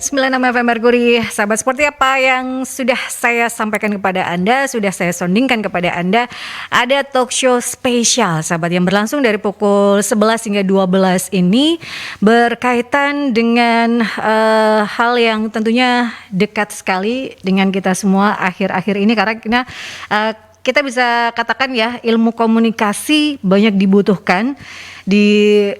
96 FM Mercury, sahabat, seperti apa yang sudah saya sampaikan kepada Anda, sudah saya soundingkan kepada Anda, ada talk show spesial, sahabat, yang berlangsung dari pukul 11 hingga 12 ini berkaitan dengan hal yang tentunya dekat sekali dengan kita semua akhir-akhir ini, karena kita bisa katakan ya, ilmu komunikasi banyak dibutuhkan di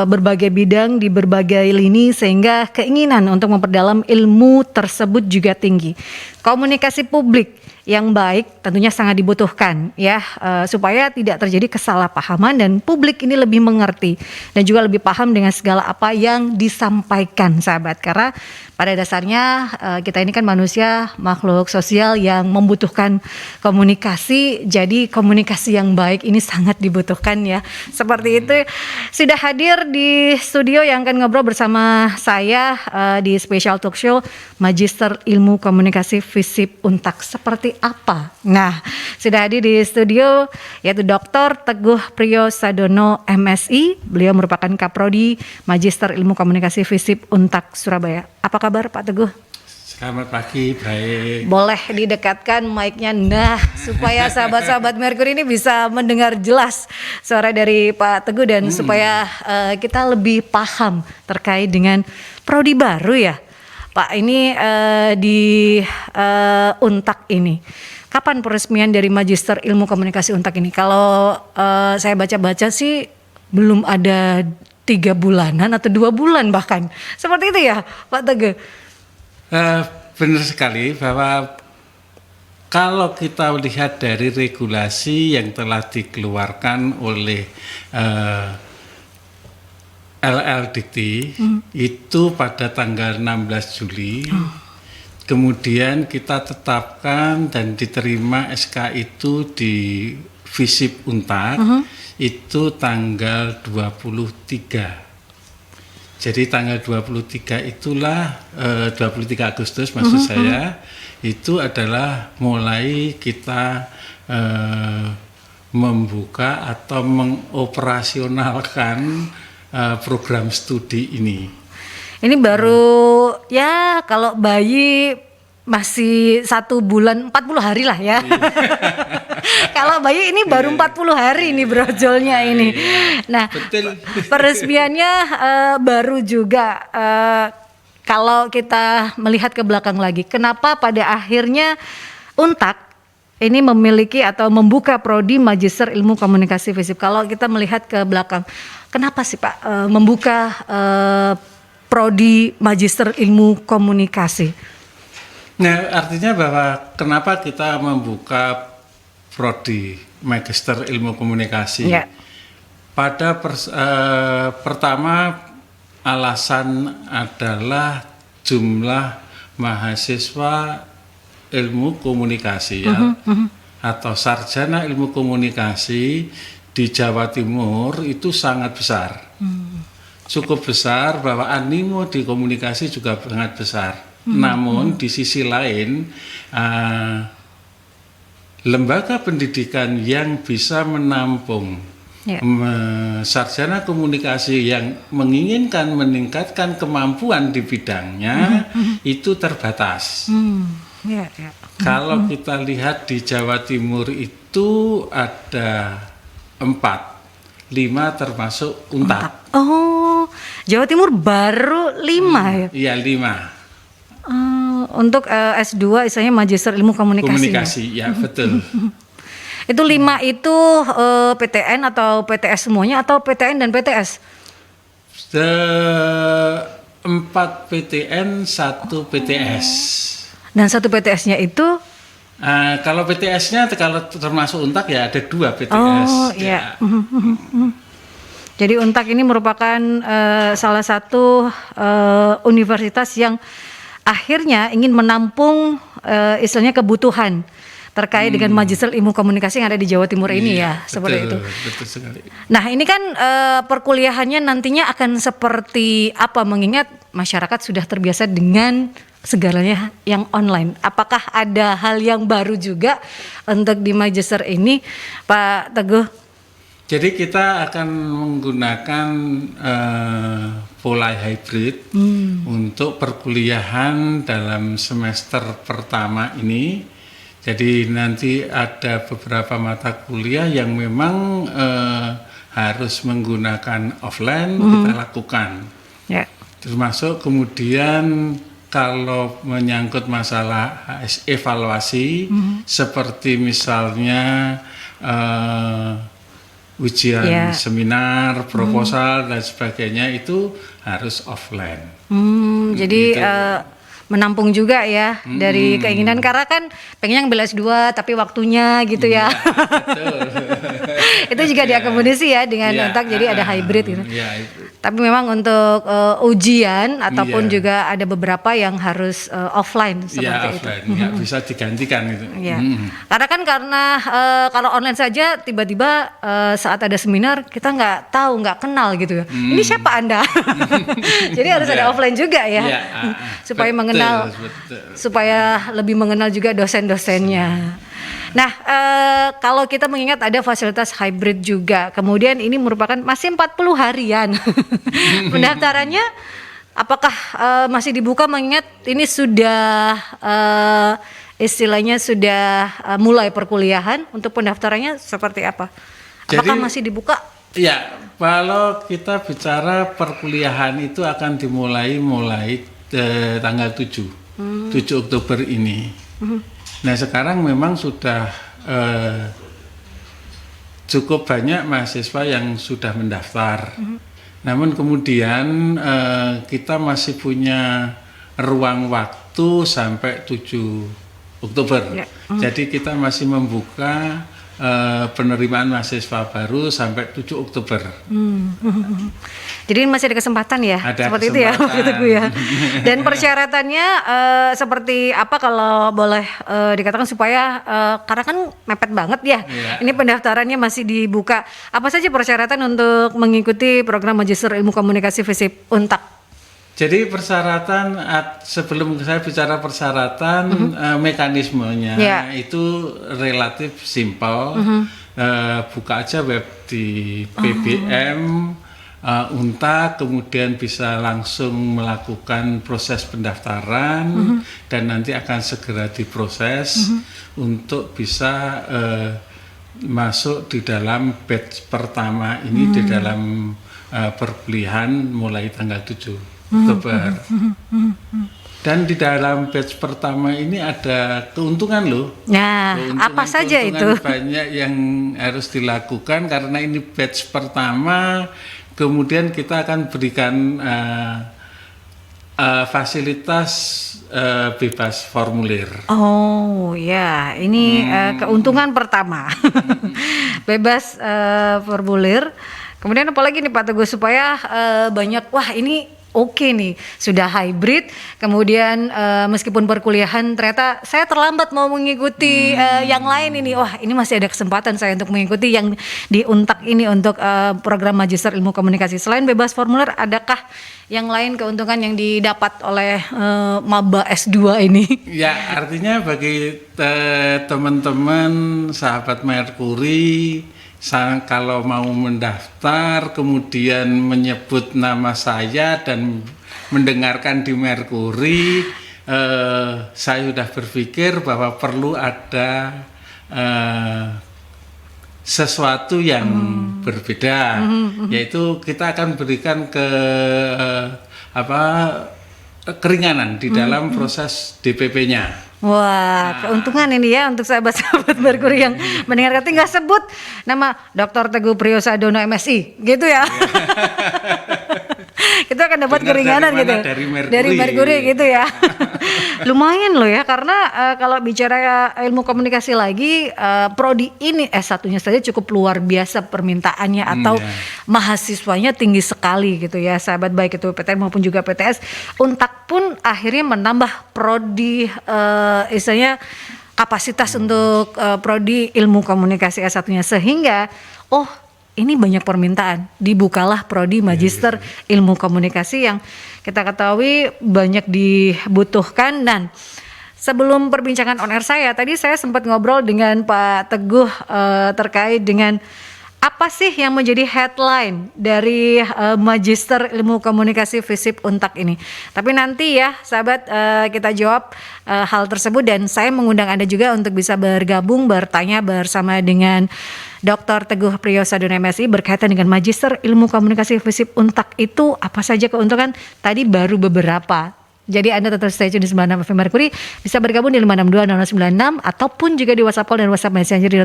berbagai bidang, di berbagai lini, sehingga keinginan untuk memperdalam ilmu tersebut juga tinggi. Komunikasi publik yang baik tentunya sangat dibutuhkan ya, supaya tidak terjadi kesalahpahaman dan publik ini lebih mengerti dan juga lebih paham dengan segala apa yang disampaikan, sahabat. Karena pada dasarnya kita ini kan manusia, makhluk sosial yang membutuhkan komunikasi. Jadi komunikasi yang baik ini sangat dibutuhkan ya. Seperti itu, sudah hadir di studio yang akan ngobrol bersama saya di special talk show Magister Ilmu Komunikasi FISIP Untak. Seperti apa? Nah, sudah hadir di studio yaitu Dr. Teguh Priyosadono MSI. Beliau merupakan Kaprodi Magister Ilmu Komunikasi FISIP Untak Surabaya. Apa kabar Pak Teguh? Selamat pagi, baik. Boleh didekatkan mic-nya, nah, supaya sahabat-sahabat Mercury ini bisa mendengar jelas suara dari Pak Teguh dan supaya kita lebih paham terkait dengan prodi baru ya Pak, ini di Untak ini. Kapan peresmian dari Magister Ilmu Komunikasi Untak ini? Kalau saya baca-baca sih belum ada 3 bulanan atau 2 bulan bahkan. Seperti itu ya Pak Teguh? Benar sekali bahwa kalau kita lihat dari regulasi yang telah dikeluarkan oleh LLDT itu pada tanggal 16 Juli, kemudian kita tetapkan dan diterima SK itu di FISIP Untak itu tanggal 23. Jadi tanggal 23 itulah 23 Agustus maksud saya, itu adalah mulai kita membuka atau mengoperasionalkan program studi ini. Ini baru ya, kalau bayi masih 1 bulan 40 hari lah ya. Kalau bayi ini baru 40 hari nih brojolnya ini. Nah, betul. Peresmiannya baru juga. Kalau kita melihat ke belakang lagi, kenapa pada akhirnya Untak ini memiliki atau membuka prodi Magister Ilmu Komunikasi FISIP? Kalau kita melihat ke belakang, kenapa sih Pak membuka prodi Magister Ilmu Komunikasi? Nah, artinya bahwa kenapa kita membuka prodi Magister Ilmu Komunikasi? Ya. Pada pertama alasan adalah jumlah mahasiswa ilmu komunikasi atau sarjana ilmu komunikasi di Jawa Timur itu sangat besar. Cukup besar, bahwa animo di komunikasi juga sangat besar. Namun di sisi lain lembaga pendidikan yang bisa menampung sarjana komunikasi yang menginginkan meningkatkan kemampuan di bidangnya itu terbatas. Kalau kita lihat di Jawa Timur itu ada 4, 5 termasuk Untak. Oh, Jawa Timur baru 5 ya? Iya, 5. Untuk S2 istilahnya Magister Ilmu Komunikasi. Komunikasi, ya betul. Itu 5 itu PTN atau PTS semuanya atau PTN dan PTS? 4 PTN, 1 PTS. Dan 1 PTS-nya itu? Kalau PTS-nya kalau termasuk Untak ya ada 2 PTS. Oh iya. Jadi Untak ini merupakan salah satu universitas yang akhirnya ingin menampung istilahnya kebutuhan terkait dengan Magister Ilmu Komunikasi yang ada di Jawa Timur ini ya, seperti itu. Betul sekali. Nah, ini kan perkuliahannya nantinya akan seperti apa, mengingat masyarakat sudah terbiasa dengan segalanya yang online. Apakah ada hal yang baru juga untuk di Magister ini, Pak Teguh? Jadi kita akan menggunakan pola hybrid untuk perkuliahan dalam semester pertama ini. Jadi nanti ada beberapa mata kuliah yang memang harus menggunakan offline kita lakukan. Ya. Termasuk kemudian kalau menyangkut masalah evaluasi seperti misalnya ujian seminar, proposal dan sebagainya itu harus offline. Jadi Gitu. menampung juga ya dari keinginan, karena kan pengen yang S2 tapi waktunya gitu ya. Betul. Itu juga diakomodasi ya dengan Untak, jadi ada hybrid gitu. Iya, itu. Tapi memang untuk ujian ataupun Iya. juga ada beberapa yang harus offline Iya, seperti itu. offline, nggak bisa digantikan itu. Iya. Karena kalau online saja tiba-tiba saat ada seminar kita nggak tahu, nggak kenal gitu ya. Ini siapa Anda? Jadi harus ada Iya. offline juga ya. Iya, Supaya betul, mengenal, betul. supaya lebih mengenal juga dosen-dosennya. Nah, kalau kita mengingat ada fasilitas hybrid juga, kemudian ini merupakan masih 40 harian. Pendaftarannya apakah masih dibuka, mengingat ini sudah istilahnya sudah mulai perkuliahan, untuk pendaftarannya seperti apa? Apakah Jadi, masih dibuka? Ya, kalau kita bicara perkuliahan itu akan dimulai tanggal 7 Oktober ini. Nah, sekarang memang sudah cukup banyak mahasiswa yang sudah mendaftar. Namun kemudian kita masih punya ruang waktu sampai 7 Oktober. Ya. Jadi kita masih membuka penerimaan mahasiswa baru sampai 7 Oktober. Jadi masih ada kesempatan ya, Ada seperti itu ya, kesempatan. gitu ya. Dan persyaratannya seperti apa kalau boleh dikatakan, supaya karena kan mepet banget ya. Iya. Ini pendaftarannya masih dibuka. Apa saja persyaratan untuk mengikuti program Magister Ilmu Komunikasi FISIP Untak? Jadi persyaratan, sebelum saya bicara persyaratan, mekanismenya Ya. itu relatif simpel. Buka aja web di PBM Untak, kemudian bisa langsung melakukan proses pendaftaran dan nanti akan segera diproses untuk bisa masuk di dalam batch pertama ini di dalam perkuliahan mulai tanggal 7 Oktober. Dan di dalam batch pertama ini ada keuntungan loh. Nah, apa saja itu? Banyak yang harus dilakukan karena ini batch pertama. Kemudian kita akan berikan fasilitas bebas formulir. Oh ya, ini keuntungan pertama, bebas formulir. Kemudian apalagi nih Pak Teguh, supaya banyak, wah ini oke nih, sudah hybrid, kemudian meskipun perkuliahan ternyata saya terlambat mau mengikuti yang lain ini, wah ini masih ada kesempatan saya untuk mengikuti yang di Untak ini untuk program Magister Ilmu Komunikasi. Selain bebas formulir, adakah yang lain keuntungan yang didapat oleh maba S2 ini? Ya, artinya bagi teman-teman sahabat Merkuri, kalau mau mendaftar kemudian menyebut nama saya dan mendengarkan di Merkuri, saya sudah berpikir bahwa perlu ada sesuatu yang berbeda, yaitu kita akan berikan keringanan di dalam proses DPP-nya. Wah, keuntungan ini ya untuk sahabat-sahabat Merkuri yang mendengarkan. Tinggal sebut nama Dr. Teguh Priyosadono MSI, gitu ya. Kita akan dapat Dengar keringanan dari gitu. mana? Dari Merkuri. Dari Merkuri gitu ya. Lumayan loh ya, karena kalau bicara ilmu komunikasi lagi, prodi ini S1-nya saja cukup luar biasa permintaannya, atau mahasiswanya tinggi sekali gitu ya, sahabat, baik itu PTN maupun juga PTS. Untak pun akhirnya menambah prodi istilahnya kapasitas untuk prodi ilmu komunikasi S1-nya, sehingga ini banyak permintaan, dibukalah prodi Magister Ilmu Komunikasi yang kita ketahui banyak dibutuhkan. Dan sebelum perbincangan on air saya, tadi saya sempat ngobrol dengan Pak Teguh terkait dengan Apa sih yang menjadi headline dari Magister Ilmu Komunikasi FISIP Untak ini? Tapi nanti ya sahabat, kita jawab hal tersebut, dan saya mengundang Anda juga untuk bisa bergabung bertanya bersama dengan Dr. Teguh Priyosadono MSI berkaitan dengan Magister Ilmu Komunikasi FISIP Untak itu apa saja keuntungan? Tadi baru beberapa. Jadi Anda tetap stay tune di 96 FM Mercury, bisa bergabung di 5620096 ataupun juga di WhatsApp call dan WhatsApp Messenger di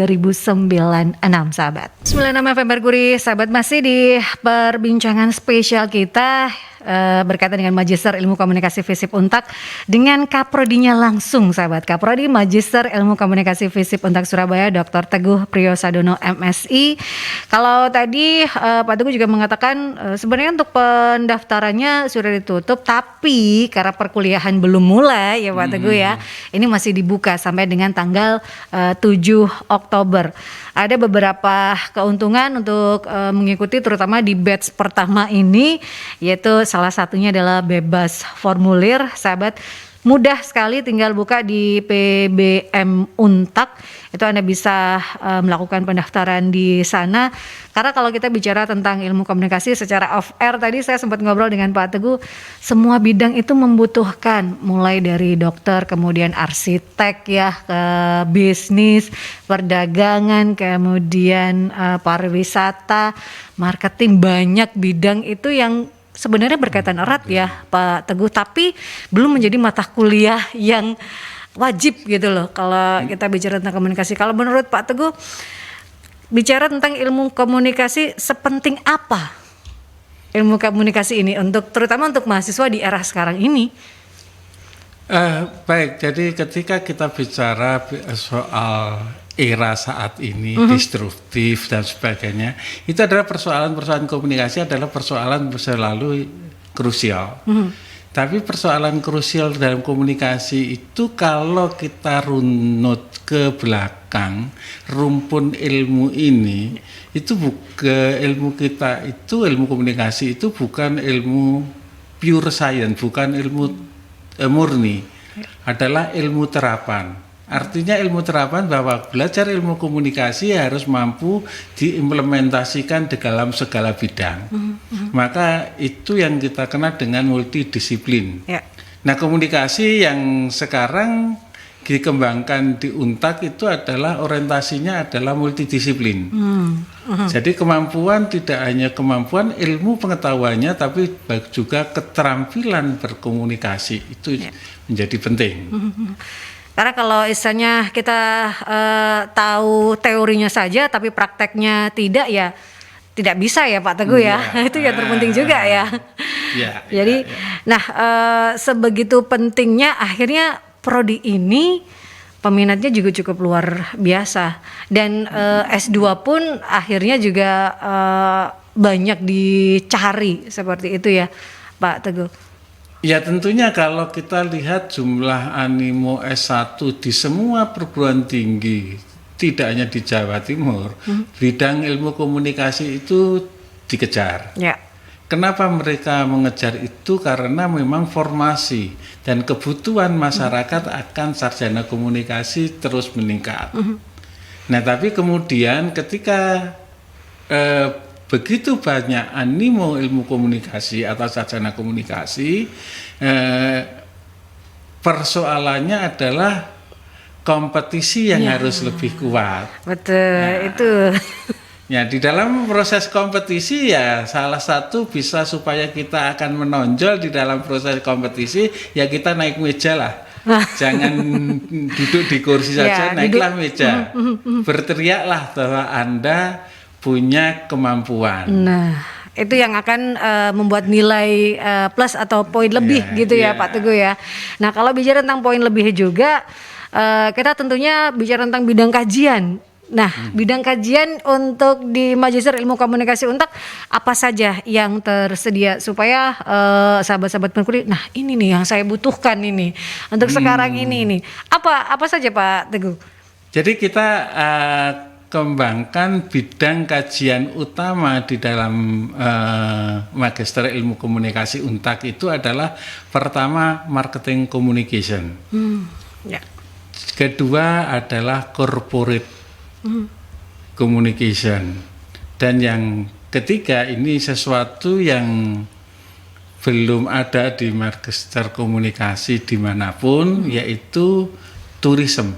08173096 sahabat. 96 FM Mercury sahabat, masih di perbincangan spesial kita berkaitan dengan Magister Ilmu Komunikasi FISIP Untak dengan Kaprodinya langsung sahabat. Kaprodi Magister Ilmu Komunikasi FISIP Untak Surabaya, Dr. Teguh Priyosadono MSI. Kalau tadi Pak Teguh juga mengatakan sebenarnya untuk pendaftarannya sudah ditutup, tapi karena perkuliahan belum mulai ya Pak Teguh ya, ini masih dibuka sampai dengan tanggal 7 Oktober. Ada beberapa keuntungan untuk mengikuti terutama di batch pertama ini, yaitu salah satunya adalah bebas formulir sahabat. Mudah sekali, tinggal buka di PBM Untak, itu Anda bisa melakukan pendaftaran di sana. Karena kalau kita bicara tentang ilmu komunikasi secara off air, tadi saya sempat ngobrol dengan Pak Teguh, semua bidang itu membutuhkan, mulai dari dokter, kemudian arsitek ya, ke bisnis, perdagangan, kemudian pariwisata, marketing, banyak bidang itu yang sebenarnya berkaitan erat ya Pak Teguh, tapi belum menjadi mata kuliah yang wajib gitu loh kalau kita bicara tentang komunikasi. Kalau menurut Pak Teguh, bicara tentang ilmu komunikasi, sepenting apa ilmu komunikasi ini untuk terutama untuk mahasiswa di era sekarang ini? Baik, jadi ketika kita bicara soal era saat ini, destruktif dan sebagainya, itu adalah persoalan komunikasi adalah persoalan selalu krusial. Tapi persoalan krusial dalam komunikasi itu kalau kita runut ke belakang, rumpun ilmu ini, itu bukan ilmu kita, itu ilmu komunikasi itu bukan ilmu pure science, bukan ilmu murni, adalah ilmu terapan. Artinya ilmu terapan bahwa belajar ilmu komunikasi harus mampu diimplementasikan di dalam segala bidang. Maka itu yang kita kenal dengan multidisiplin. Yeah. Nah, komunikasi yang sekarang dikembangkan di Untak itu adalah orientasinya adalah multidisiplin. Jadi kemampuan tidak hanya kemampuan ilmu pengetahuannya, tapi juga keterampilan berkomunikasi itu menjadi penting. Karena kalau istilahnya kita tahu teorinya saja tapi prakteknya tidak, ya tidak bisa ya Pak Teguh ya. Itu yang terpenting juga ya. Jadi nah sebegitu pentingnya akhirnya prodi ini peminatnya juga cukup luar biasa, dan S2 pun akhirnya juga banyak dicari seperti itu ya Pak Teguh. Ya tentunya kalau kita lihat jumlah animo S1 di semua perguruan tinggi, tidak hanya di Jawa Timur, bidang ilmu komunikasi itu dikejar. Ya. Kenapa mereka mengejar itu? Karena memang formasi dan kebutuhan masyarakat akan sarjana komunikasi terus meningkat. Nah, tapi kemudian ketika begitu banyak animo ilmu komunikasi atau sarjana komunikasi, persoalannya adalah kompetisi yang harus lebih kuat. Betul, itu. Ya, di dalam proses kompetisi ya salah satu bisa supaya kita akan menonjol di dalam proses kompetisi, ya kita naik meja lah. Jangan duduk di kursi saja, naiklah meja. Berteriaklah bahwa Anda punya kemampuan. Nah, itu yang akan membuat nilai plus atau poin lebih gitu ya Pak Teguh ya. Nah, kalau bicara tentang poin lebih juga, kita tentunya bicara tentang bidang kajian. Nah, bidang kajian untuk di Magister Ilmu Komunikasi Untak apa saja yang tersedia supaya sahabat-sahabat Mercury, nah ini nih yang saya butuhkan ini untuk sekarang ini apa saja Pak Teguh? Jadi kita kembangkan bidang kajian utama di dalam Magister Ilmu Komunikasi Untak itu adalah pertama marketing communication, kedua adalah corporate communication. Dan yang ketiga ini sesuatu yang belum ada di marketer komunikasi dimanapun, yaitu tourism.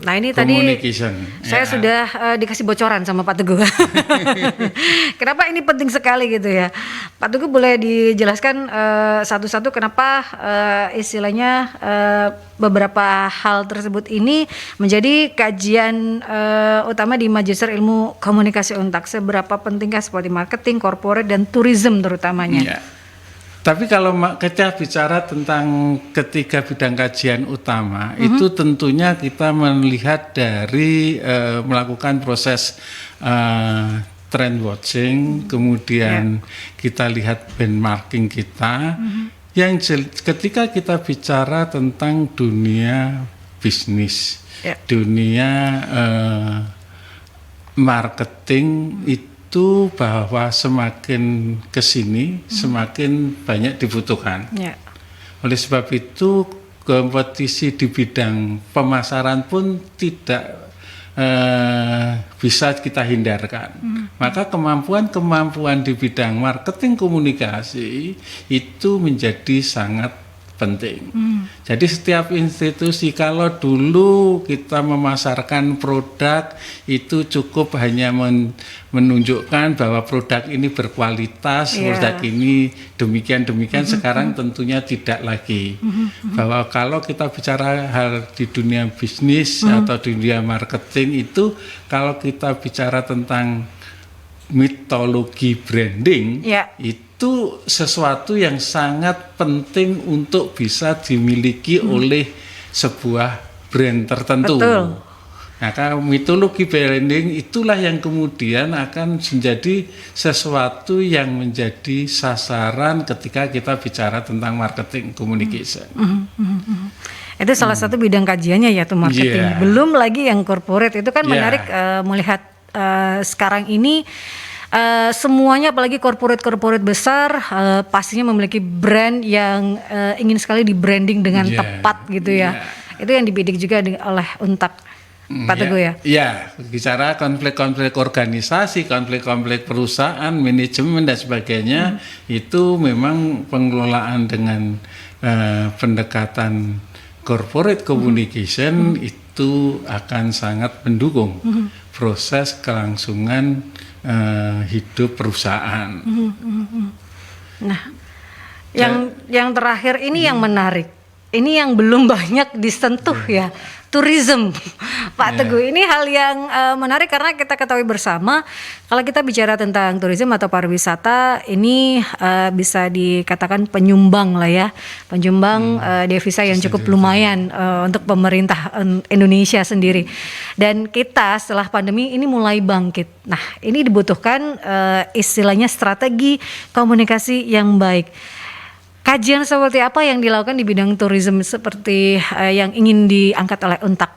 Nah ini tadi Communication. saya Ya. sudah dikasih bocoran sama Pak Teguh. Kenapa ini penting sekali gitu ya, Pak Teguh boleh dijelaskan satu-satu kenapa istilahnya beberapa hal tersebut ini menjadi kajian utama di Magister Ilmu Komunikasi Untak. Seberapa pentingkah seperti marketing, corporate dan tourism terutamanya? Ya. Tapi kalau kita bicara tentang ketiga bidang kajian utama, itu tentunya kita melihat dari melakukan proses trend watching, kemudian kita lihat benchmarking kita. Yang ketika kita bicara tentang dunia bisnis, dunia marketing itu bahwa semakin kesini semakin banyak dibutuhkan. Oleh sebab itu kompetisi di bidang pemasaran pun tidak bisa kita hindarkan. Maka kemampuan di bidang marketing komunikasi itu menjadi sangat penting. Jadi setiap institusi, kalau dulu kita memasarkan produk itu cukup hanya menunjukkan bahwa produk ini berkualitas, produk ini demikian-demikian, sekarang tentunya tidak lagi. Bahwa kalau kita bicara hal di dunia bisnis atau di dunia marketing itu, kalau kita bicara tentang mitologi branding, itu sesuatu yang sangat penting untuk bisa dimiliki oleh sebuah brand tertentu. Betul. Nah, kalau mitologi branding itulah yang kemudian akan menjadi sesuatu yang menjadi sasaran ketika kita bicara tentang marketing communication. Itu salah satu bidang kajiannya ya tuh marketing. Belum lagi yang corporate itu kan menarik melihat sekarang ini. Semuanya apalagi corporate besar pastinya memiliki brand yang ingin sekali di branding dengan tepat gitu ya. Itu yang dibidik juga oleh Untak, Pak Teguh ya. Iya, bicara konflik-konflik organisasi, konflik-konflik perusahaan, manajemen dan sebagainya, itu memang pengelolaan dengan pendekatan corporate communication itu akan sangat mendukung proses kelangsungan hidup perusahaan. Nah, yang terakhir ini yang menarik, ini yang belum banyak disentuh ya, tourism, Pak Teguh. Ini hal yang menarik karena kita ketahui bersama kalau kita bicara tentang tourism atau pariwisata ini bisa dikatakan penyumbang lah ya, penyumbang devisa yang cukup lumayan untuk pemerintah Indonesia sendiri. Dan kita setelah pandemi ini mulai bangkit. Nah, ini dibutuhkan istilahnya strategi komunikasi yang baik. Kajian seperti apa yang dilakukan di bidang tourism seperti yang ingin diangkat oleh Untak,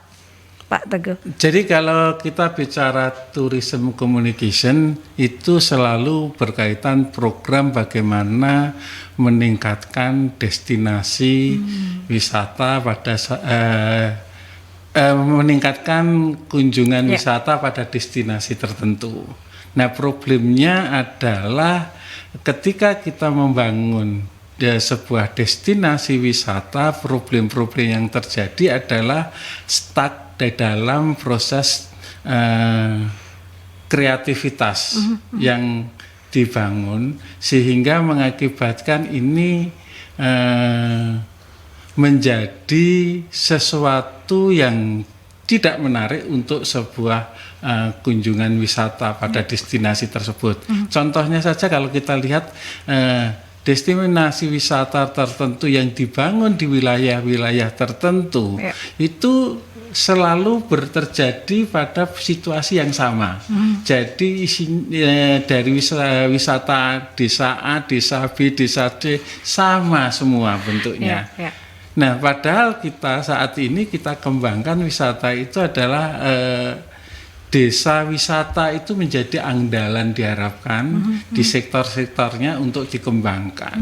Pak Teguh? Jadi kalau kita bicara tourism communication itu selalu berkaitan program bagaimana meningkatkan destinasi wisata pada meningkatkan kunjungan wisata pada destinasi tertentu. Nah, problemnya adalah ketika kita membangun sebuah destinasi wisata, problem-problem yang terjadi adalah stuck di dalam proses kreativitas yang dibangun, sehingga mengakibatkan ini menjadi sesuatu yang tidak menarik untuk sebuah kunjungan wisata pada destinasi tersebut. Contohnya saja kalau kita lihat destinasi wisata tertentu yang dibangun di wilayah-wilayah tertentu itu selalu terjadi pada situasi yang sama. Jadi dari wisata desa A, desa B, desa C sama semua bentuknya. Nah, padahal kita saat ini kita kembangkan wisata itu adalah desa wisata itu menjadi andalan diharapkan di sektor-sektornya untuk dikembangkan.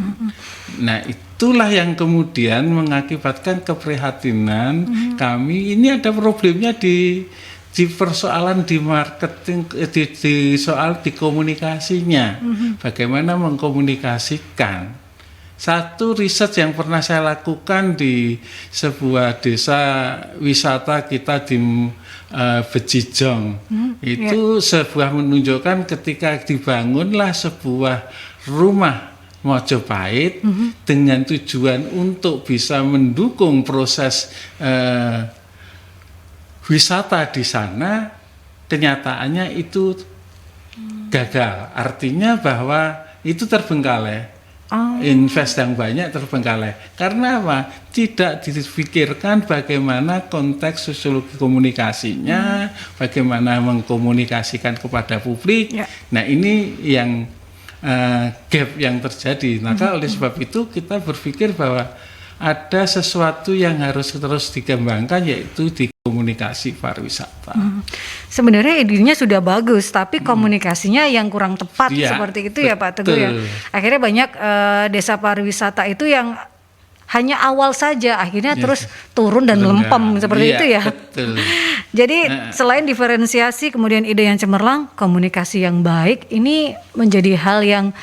Nah, itulah yang kemudian mengakibatkan keprihatinan kami. Ini ada problemnya di di persoalan di marketing, di soal di komunikasinya, bagaimana mengkomunikasikan. Satu riset yang pernah saya lakukan di sebuah desa wisata kita di Bejijong, itu sebuah menunjukkan ketika dibangunlah sebuah rumah Mojopahit dengan tujuan untuk bisa mendukung proses wisata di sana, kenyataannya itu gagal. Artinya bahwa itu terbengkalai. Invest yang banyak terbengkalai. Karena apa? Tidak dipikirkan bagaimana konteks sosiologi komunikasinya, bagaimana mengkomunikasikan kepada publik. Nah, ini yang gap yang terjadi. Maka oleh sebab itu kita berpikir bahwa ada sesuatu yang harus terus dikembangkan, yaitu di komunikasi pariwisata. Sebenarnya idenya sudah bagus, tapi komunikasinya yang kurang tepat, seperti itu ya Pak Teguh ya. Akhirnya banyak desa pariwisata itu yang hanya awal saja, akhirnya terus turun dan lempem seperti itu ya. Betul. Jadi selain diferensiasi, kemudian ide yang cemerlang, komunikasi yang baik ini menjadi hal yang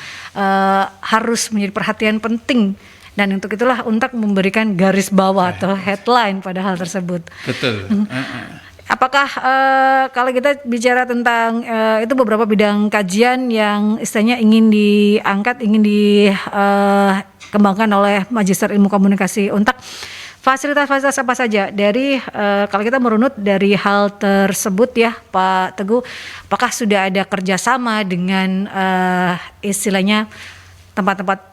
harus menjadi perhatian penting. Dan untuk itulah Untak memberikan garis bawah atau headline pada hal tersebut. Betul. Apakah kalau kita bicara tentang itu beberapa bidang kajian yang istilahnya ingin diangkat, ingin dikembangkan oleh Magister Ilmu Komunikasi Untak, fasilitas-fasilitas apa saja dari kalau kita merunut dari hal tersebut ya Pak Teguh, apakah sudah ada kerjasama dengan istilahnya tempat-tempat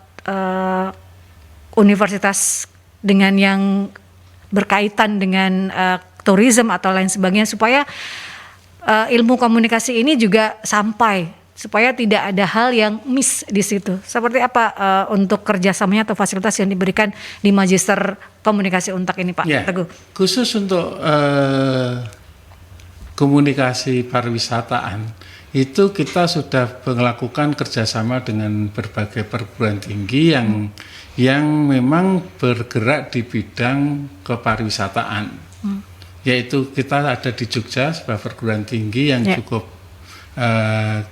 universitas dengan yang berkaitan dengan tourism atau lain sebagainya, supaya ilmu komunikasi ini juga sampai, supaya tidak ada hal yang miss di situ. Seperti apa untuk kerjasamanya atau fasilitas yang diberikan di Magister Komunikasi Untak ini Pak Teguh? Khusus untuk komunikasi pariwisataan, itu kita sudah melakukan kerjasama dengan berbagai perguruan tinggi yang memang bergerak di bidang kepariwisataan. Yaitu kita ada di Jogja sebuah perguruan tinggi yang cukup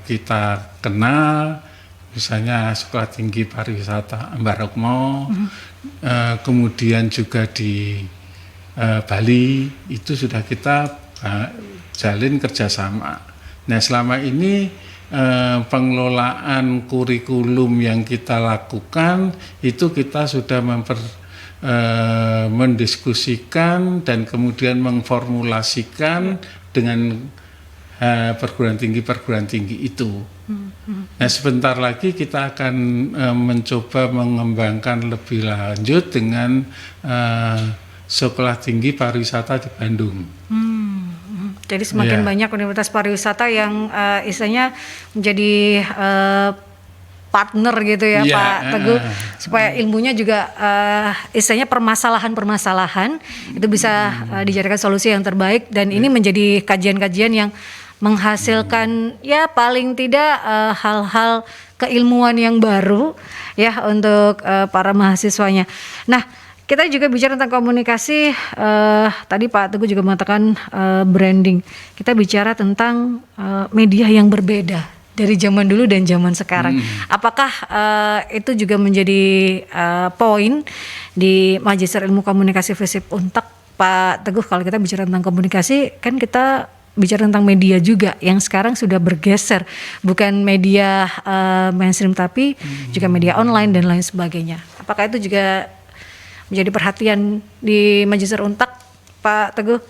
kita kenal, misalnya Sekolah Tinggi Pariwisata Ambarukmo, kemudian juga di Bali itu sudah kita jalin kerjasama. Nah, selama ini pengelolaan kurikulum yang kita lakukan itu kita sudah mendiskusikan dan kemudian mengformulasikan dengan perguruan tinggi itu. Nah, sebentar lagi kita akan mencoba mengembangkan lebih lanjut dengan Sekolah Tinggi Pariwisata di Bandung. Jadi semakin banyak universitas pariwisata yang istilahnya menjadi partner gitu ya Pak Teguh, supaya ilmunya juga istilahnya permasalahan-permasalahan itu bisa dijadikan solusi yang terbaik, dan ini menjadi kajian-kajian yang menghasilkan ya paling tidak hal-hal keilmuan yang baru ya untuk para mahasiswanya. Nah, kita juga bicara tentang komunikasi, tadi Pak Teguh juga mengatakan branding. Kita bicara tentang media yang berbeda dari zaman dulu dan zaman sekarang. Apakah itu juga menjadi poin di Magister Ilmu Komunikasi FISIP Untak, Pak Teguh? Kalau kita bicara tentang komunikasi, kan kita bicara tentang media juga yang sekarang sudah bergeser, bukan media mainstream tapi juga media online dan lain sebagainya. Apakah itu juga menjadi perhatian di Magister Untak, Pak Teguh?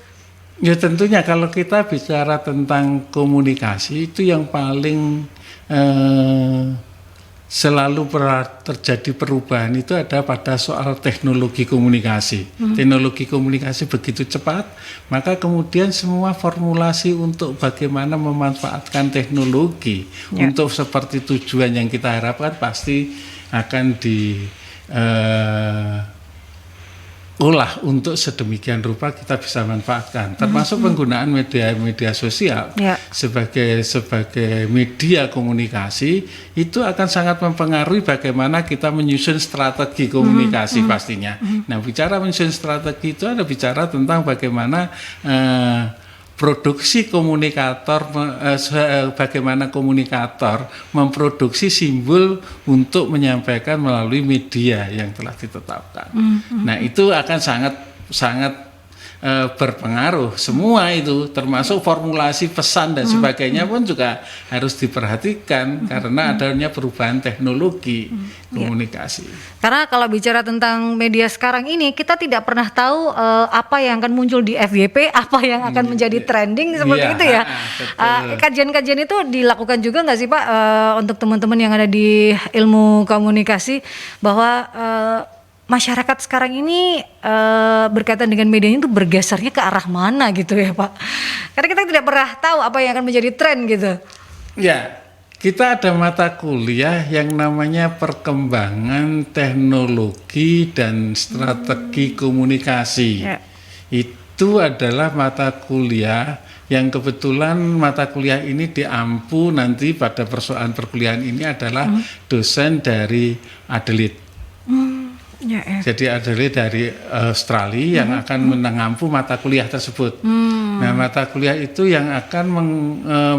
Ya tentunya kalau kita bicara tentang komunikasi itu yang paling selalu terjadi perubahan itu ada pada soal teknologi komunikasi. Teknologi komunikasi begitu cepat, maka kemudian semua formulasi untuk bagaimana memanfaatkan teknologi untuk seperti tujuan yang kita harapkan pasti akan olah untuk sedemikian rupa kita bisa manfaatkan, termasuk penggunaan media sosial sebagai media komunikasi itu akan sangat mempengaruhi bagaimana kita menyusun strategi komunikasi pastinya. Nah, bicara menyusun strategi itu ada bicara tentang bagaimana produksi komunikator, bagaimana komunikator memproduksi simbol untuk menyampaikan melalui media yang telah ditetapkan. Nah, itu akan sangat berpengaruh. Semua itu termasuk formulasi pesan dan sebagainya pun juga harus diperhatikan karena adanya perubahan teknologi komunikasi. Karena kalau bicara tentang media sekarang ini, kita tidak pernah tahu apa yang akan muncul di FYP, apa yang akan menjadi trending seperti itu ya. Kajian-kajian itu dilakukan juga nggak sih Pak untuk teman-teman yang ada di ilmu komunikasi bahwa masyarakat sekarang ini berkaitan dengan medianya itu bergesernya ke arah mana gitu ya Pak? Karena kita tidak pernah tahu apa yang akan menjadi tren gitu. Ya, kita ada mata kuliah yang namanya perkembangan teknologi dan strategi komunikasi. Ya. Itu adalah mata kuliah yang kebetulan mata kuliah ini diampu nanti pada persoalan perkuliahan ini adalah dosen dari Adelaide. Ya, Jadi Adelaide dari Australia yang akan mengampu mata kuliah tersebut. Nah, mata kuliah itu yang akan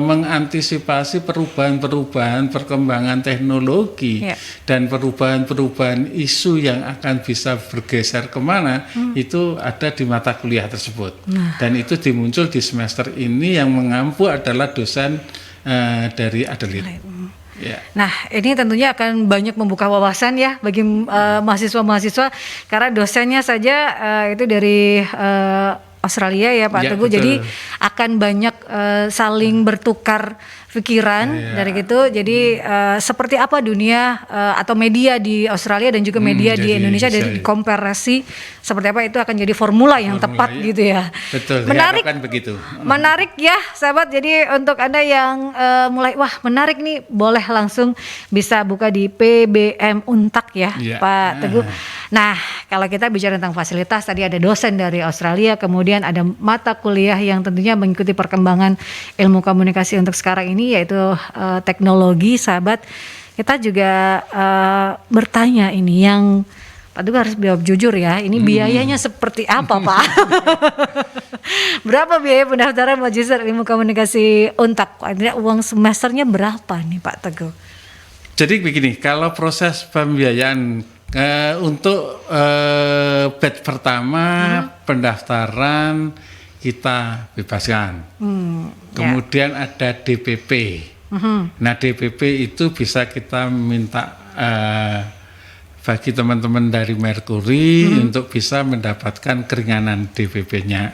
mengantisipasi perubahan-perubahan perkembangan teknologi dan perubahan-perubahan isu yang akan bisa bergeser kemana itu ada di mata kuliah tersebut. Dan itu dimuncul di semester ini yang mengampu adalah dosen dari Adelaide. Ya. Nah, ini tentunya akan banyak membuka wawasan ya bagi mahasiswa-mahasiswa karena dosennya saja itu dari Australia ya Pak Teguh. Betul. Jadi akan banyak saling bertukar pikiran dari gitu. Jadi seperti apa dunia atau media di Australia dan juga media di Indonesia dari komparasi seperti apa itu akan jadi formula yang tepat gitu ya. Betul. Menarik begitu. Menarik ya sahabat. Jadi untuk Anda yang mulai menarik nih boleh langsung bisa buka di PBM Untak ya Pak Teguh. Nah, kalau kita bicara tentang fasilitas tadi ada dosen dari Australia, kemudian ada mata kuliah yang tentunya mengikuti perkembangan ilmu komunikasi untuk sekarang ini yaitu teknologi sahabat. Kita juga bertanya ini yang Pak Teguh harus jawab jujur ya, ini biayanya seperti apa Pak? Berapa biaya pendaftaran Magister Ilmu Komunikasi Untak? Uang semesternya berapa nih Pak Teguh? Jadi begini, kalau proses pembiayaan untuk batch pertama pendaftaran kita bebaskan. Kemudian ada DPP. Nah, DPP itu bisa kita minta bagi teman-teman dari Mercury untuk bisa mendapatkan keringanan DPP-nya.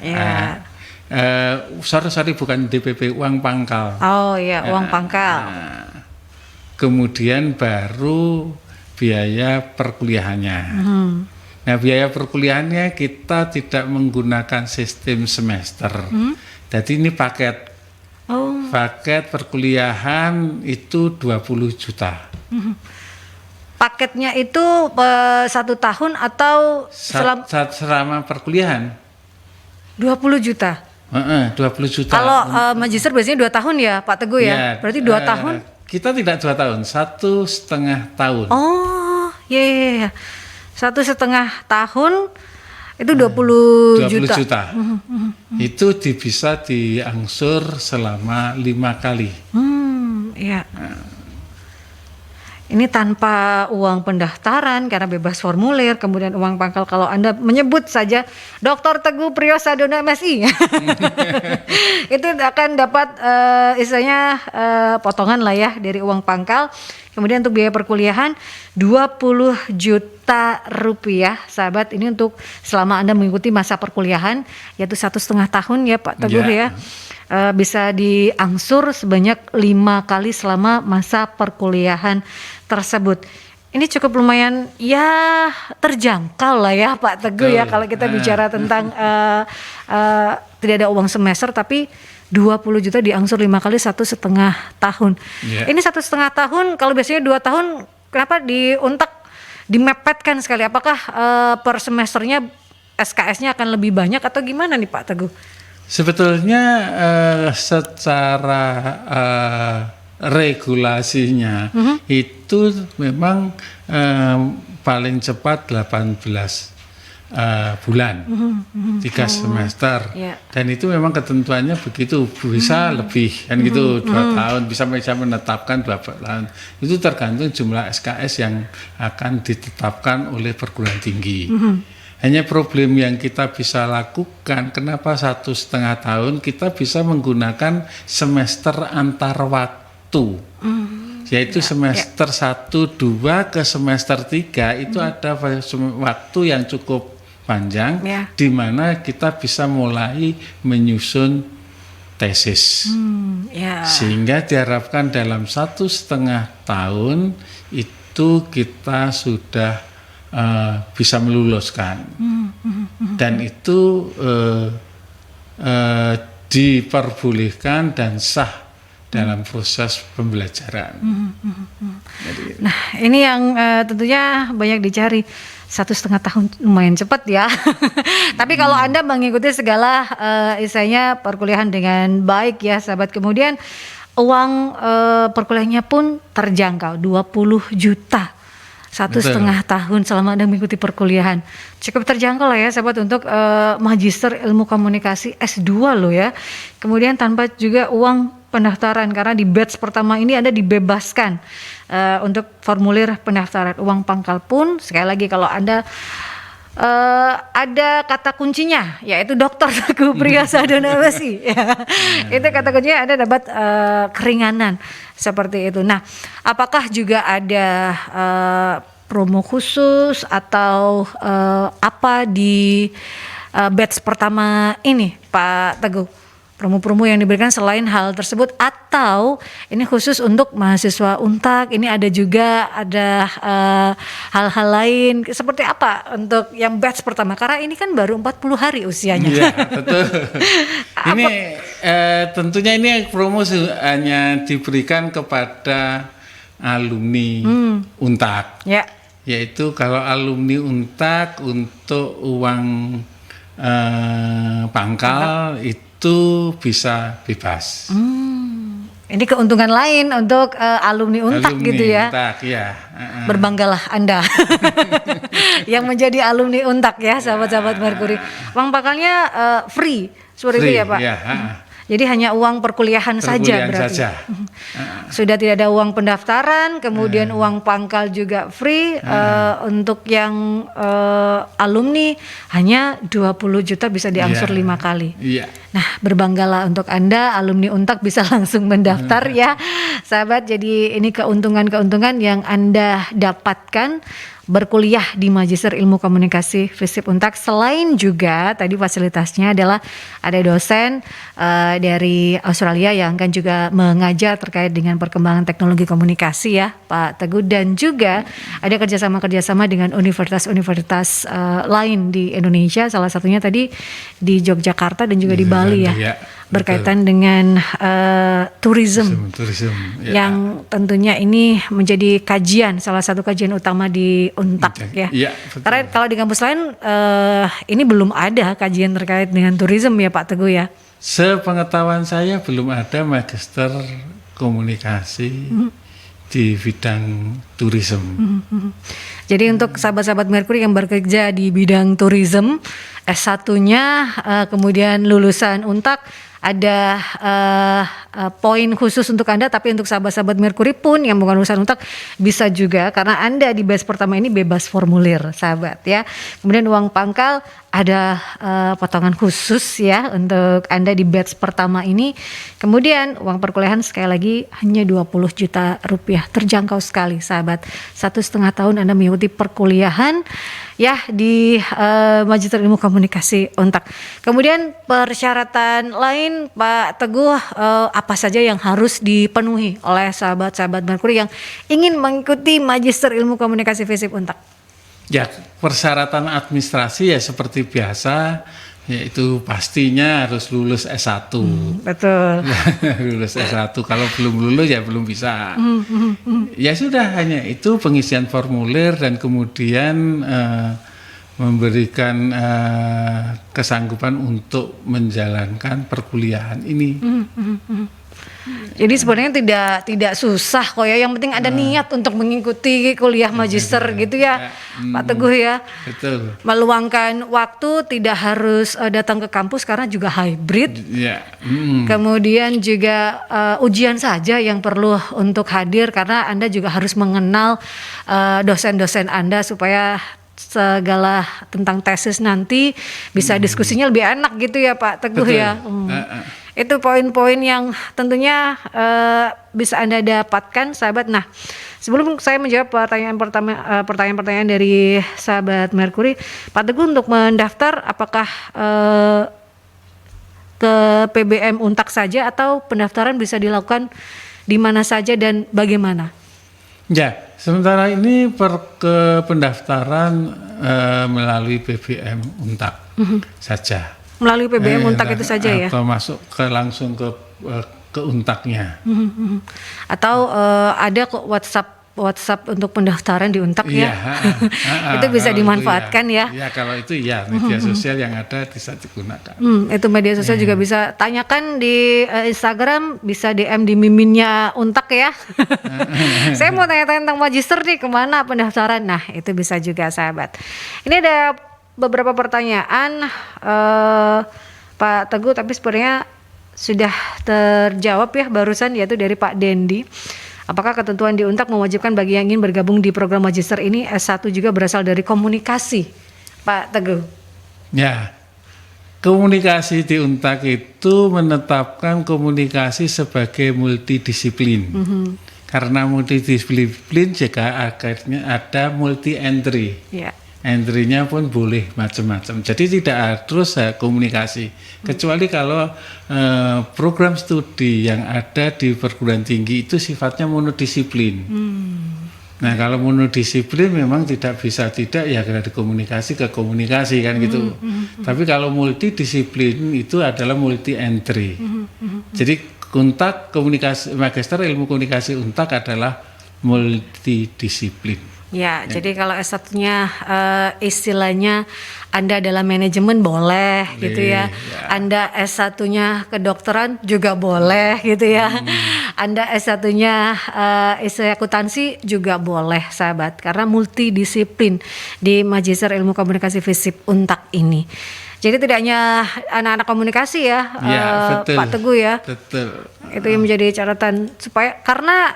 Sorry, bukan DPP, uang pangkal. Oh iya, uang pangkal. Kemudian baru biaya perkuliahannya. Nah, biaya perkuliahannya kita tidak menggunakan sistem semester. Jadi ini paket. Paket perkuliahan itu 20 juta. Paketnya itu 1 tahun atau selama perkuliahan? 20 juta. 20 juta. Kalau magister biasanya 2 tahun ya Pak Teguh ya? Berarti 2 tahun? Kita tidak 2 tahun, 1,5 tahun. Oh, iya. 1,5 tahun itu 20 juta. Itu bisa diangsur selama 5 kali. Iya. Ini tanpa uang pendaftaran karena bebas formulir, kemudian uang pangkal kalau Anda menyebut saja Dr. Teguh Priyosadono MSI. Itu akan dapat istilahnya potongan lah ya dari uang pangkal. Kemudian untuk biaya perkuliahan 20 juta rupiah sahabat, ini untuk selama Anda mengikuti masa perkuliahan yaitu 1,5 tahun ya Pak Teguh ya. Bisa diangsur sebanyak 5 kali selama masa perkuliahan tersebut. Ini cukup lumayan ya terjangkau lah ya Pak Teguh ya kalau kita bicara tentang tidak ada uang semester tapi 20 juta diangsur 5 kali 1,5 tahun. Ini 1,5 tahun, kalau biasanya 2 tahun kenapa diuntak dimepetkan sekali? Apakah per semesternya SKS-nya akan lebih banyak atau gimana nih Pak Teguh? Sebetulnya secara regulasinya itu memang paling cepat 18 bulan, 3 semester, Ya. dan itu memang ketentuannya begitu, bisa lebih kan gitu, 2 tahun, bisa menetapkan 2 tahun. Itu tergantung jumlah SKS yang akan ditetapkan oleh perguruan tinggi. Hanya problem yang kita bisa lakukan, kenapa 1,5 tahun, kita bisa menggunakan semester antar waktu. Yaitu semester 1, 2 ke semester 3 itu ada waktu yang cukup panjang, di mana kita bisa mulai menyusun tesis. Sehingga diharapkan dalam 1,5 tahun itu kita sudah bisa meluluskan. Dan itu diperbolehkan dan sah dalam proses pembelajaran. Nah, ini yang tentunya banyak dicari. 1,5 tahun lumayan cepat ya. Tapi kalau Anda mengikuti segala istilahnya perkuliahan dengan baik ya sahabat, kemudian uang perkuliahannya pun terjangkau 20 juta. 1,5 tahun selama Anda mengikuti perkuliahan. Cukup terjangkau lah ya sahabat untuk Magister Ilmu Komunikasi S2 loh ya. Kemudian tanpa juga uang pendaftaran, karena di batch pertama ini Anda dibebaskan untuk formulir pendaftaran. Uang pangkal pun sekali lagi kalau Anda ada kata kuncinya yaitu Dr. Teguh Priyasadana-Wesi. Itu kata kuncinya Anda dapat keringanan seperti itu. Nah, apakah juga ada promo khusus atau apa di batch pertama ini Pak Teguh? Promo-promo yang diberikan selain hal tersebut, atau ini khusus untuk mahasiswa Untak, ini ada juga hal-hal lain seperti apa untuk yang batch pertama, karena ini kan baru 40 hari usianya. Iya, betul. Ini tentunya ini promo hanya diberikan kepada alumni Untak. Ya. Yaitu kalau alumni Untak untuk uang pangkal itu bisa bebas. Ini keuntungan lain untuk alumni Untak gitu ya. Untak, ya. Berbanggalah Anda yang menjadi alumni Untak ya, sahabat-sahabat Merkuri. Uang pangkalnya free, seperti itu ya Pak. Ya, Jadi hanya uang perkuliahan saja berarti. Sudah tidak ada uang pendaftaran, kemudian uang pangkal juga free. Untuk yang alumni hanya 20 juta bisa diangsur 5 kali. Iya. Nah, berbanggalah untuk Anda alumni Untak bisa langsung mendaftar ya sahabat. Jadi ini keuntungan-keuntungan yang Anda dapatkan berkuliah di Magister Ilmu Komunikasi FISIP Untak. Selain juga tadi fasilitasnya adalah ada dosen dari Australia yang akan juga mengajar terkait dengan perkembangan teknologi komunikasi ya Pak Teguh, dan juga ada kerjasama dengan universitas-universitas lain di Indonesia, salah satunya tadi di Yogyakarta dan juga di Bali ya, berkaitan dengan tourism yang tentunya ini menjadi salah satu kajian utama di Untak ya. Karena kalau di kampus lain ini belum ada kajian terkait dengan tourism ya Pak Teguh ya. Sepengetahuan saya belum ada magister komunikasi di bidang tourism. Jadi untuk sahabat-sahabat Merkuri yang bekerja di bidang tourism, S1-nya kemudian lulusan Untak, ada poin khusus untuk Anda, tapi untuk sahabat-sahabat Merkuri pun yang bukan lulusan Untak bisa juga, karena Anda di batch pertama ini bebas formulir sahabat ya. Kemudian uang pangkal ada potongan khusus ya untuk Anda di batch pertama ini. Kemudian uang perkuliahan sekali lagi hanya 20 juta rupiah, terjangkau sekali sahabat. 1,5 tahun Anda mengikuti perkuliahan ya di Magister Ilmu Komunikasi Untak. Kemudian persyaratan lain Pak Teguh, apa saja yang harus dipenuhi oleh sahabat-sahabat Merkuri yang ingin mengikuti Magister Ilmu Komunikasi FISIP Untak? Ya, persyaratan administrasi ya seperti biasa, yaitu pastinya harus lulus S1. Betul. Lulus S1, kalau belum lulus ya belum bisa. Ya sudah, hanya itu pengisian formulir dan kemudian memberikan kesanggupan untuk menjalankan perkuliahan ini. Jadi sebenarnya tidak susah kok ya. Yang penting ada niat untuk mengikuti kuliah magister gitu ya, Pak Teguh ya. Betul. Meluangkan waktu, tidak harus datang ke kampus karena juga hybrid. Ya. Kemudian juga ujian saja yang perlu untuk hadir karena Anda juga harus mengenal dosen-dosen Anda supaya segala tentang tesis nanti bisa diskusinya lebih enak gitu ya Pak Teguh. Betul. Ya. Itu poin-poin yang tentunya bisa Anda dapatkan sahabat. Nah, sebelum saya menjawab pertanyaan-pertanyaan dari sahabat Mercury, Pak Teguh untuk mendaftar apakah ke PBM Untak saja atau pendaftaran bisa dilakukan di mana saja dan bagaimana? Ya, sementara ini ke pendaftaran melalui PBM Untak saja. Melalui PBM Untak itu saja ya? Atau masuk langsung ke Untaknya. Atau ada kok WhatsApp untuk pendaftaran di Untak ya? Itu bisa dimanfaatkan ya? Ya, kalau itu ya media sosial yang ada bisa digunakan. Itu media sosial juga bisa tanyakan di Instagram, bisa DM di miminnya Untak ya. Saya mau tanya-tanya tentang magister nih, kemana pendaftaran? Nah, itu bisa juga sahabat. Ini ada beberapa pertanyaan Pak Teguh, tapi sebenarnya sudah terjawab ya barusan, yaitu dari Pak Dendi. Apakah ketentuan di Untak mewajibkan bagi yang ingin bergabung di program magister ini S1 juga berasal dari komunikasi, Pak Teguh? Ya, komunikasi di Untak itu menetapkan komunikasi sebagai multidisiplin. Karena multidisiplin jika akhirnya ada multi entry. Yeah. Entry-nya pun boleh macam-macam. Jadi tidak harus komunikasi. Kecuali kalau program studi yang ada di perguruan tinggi itu sifatnya monodisiplin. Nah, kalau monodisiplin memang tidak bisa ya dari komunikasi ke komunikasi kan gitu. Tapi kalau multidisiplin itu adalah multi entry. Jadi Untak komunikasi magister ilmu komunikasi Untak adalah multidisiplin. Ya, jadi kalau S1-nya istilahnya Anda adalah manajemen boleh gitu ya. Anda S1-nya kedokteran juga boleh gitu ya. Anda S1-nya istilah akuntansi juga boleh sahabat, karena multidisiplin di Magister Ilmu Komunikasi FISIP Untak ini. Jadi tidak hanya anak-anak komunikasi ya, betul, Pak Teguh ya. Betul. Itu yang menjadi catatan supaya, karena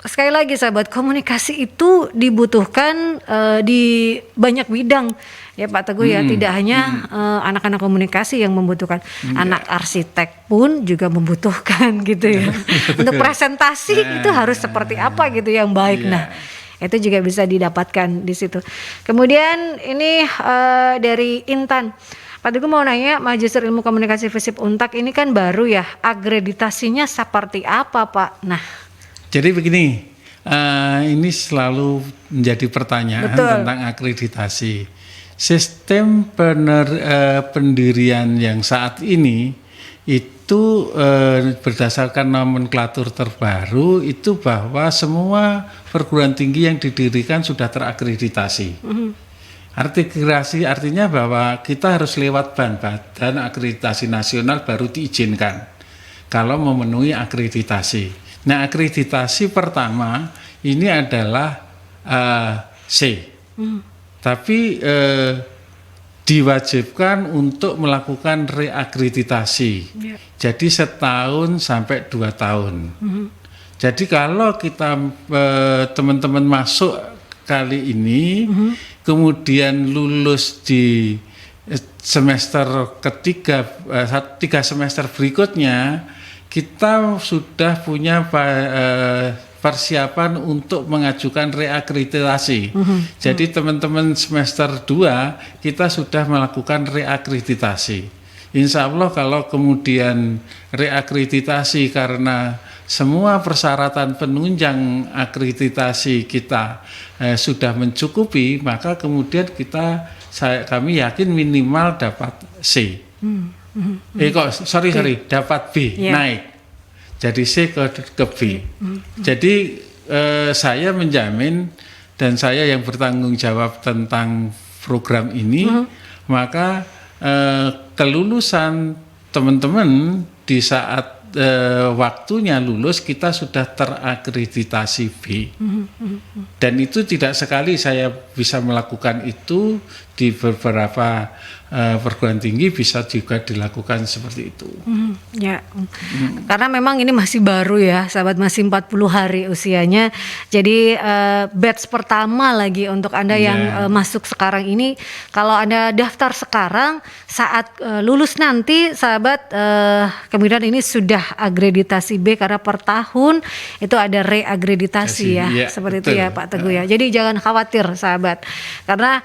sekali lagi sahabat, komunikasi itu dibutuhkan di banyak bidang ya Pak Teguh ya. Tidak hanya anak-anak komunikasi yang membutuhkan, anak arsitek pun juga membutuhkan gitu ya. Untuk presentasi itu harus seperti apa gitu yang baik. Nah, itu juga bisa didapatkan di situ. Kemudian ini dari Intan. Pak Teguh mau nanya, Magister Ilmu Komunikasi FISIP Untak ini kan baru ya, akreditasinya seperti apa Pak? Nah, jadi begini, ini selalu menjadi pertanyaan tentang akreditasi. Sistem pendirian yang saat ini itu berdasarkan nomenklatur terbaru itu bahwa semua perguruan tinggi yang didirikan sudah terakreditasi. Akreditasi artinya bahwa kita harus lewat badan akreditasi nasional baru diizinkan kalau memenuhi akreditasi. Nah, akreditasi pertama ini adalah C, tapi diwajibkan untuk melakukan reakreditasi. Jadi setahun sampai 2 tahun. Jadi kalau kita teman-teman masuk kali ini, kemudian lulus di semester ketiga, 3 semester berikutnya, kita sudah punya persiapan untuk mengajukan reakreditasi. Jadi teman-teman semester 2 kita sudah melakukan reakreditasi. Insya Allah kalau kemudian reakreditasi karena semua persyaratan penunjang akreditasi kita sudah mencukupi, maka kemudian kami yakin minimal dapat C. Dapat B, naik. Jadi C ke B. Jadi saya menjamin dan saya yang bertanggung jawab tentang program ini, maka kelulusan teman-teman di saat waktunya lulus kita sudah terakreditasi B. Dan itu tidak sekali saya bisa melakukan itu, di beberapa perguruan tinggi bisa juga dilakukan seperti itu. Ya, karena memang ini masih baru ya, sahabat, masih 40 hari usianya. Jadi batch pertama lagi untuk Anda yang masuk sekarang ini. Kalau Anda daftar sekarang, saat lulus nanti, sahabat, kemudian ini sudah akreditasi B, karena per tahun itu ada reakreditasi ya, seperti betul. itu ya Pak Teguh ya. Jadi jangan khawatir, sahabat, karena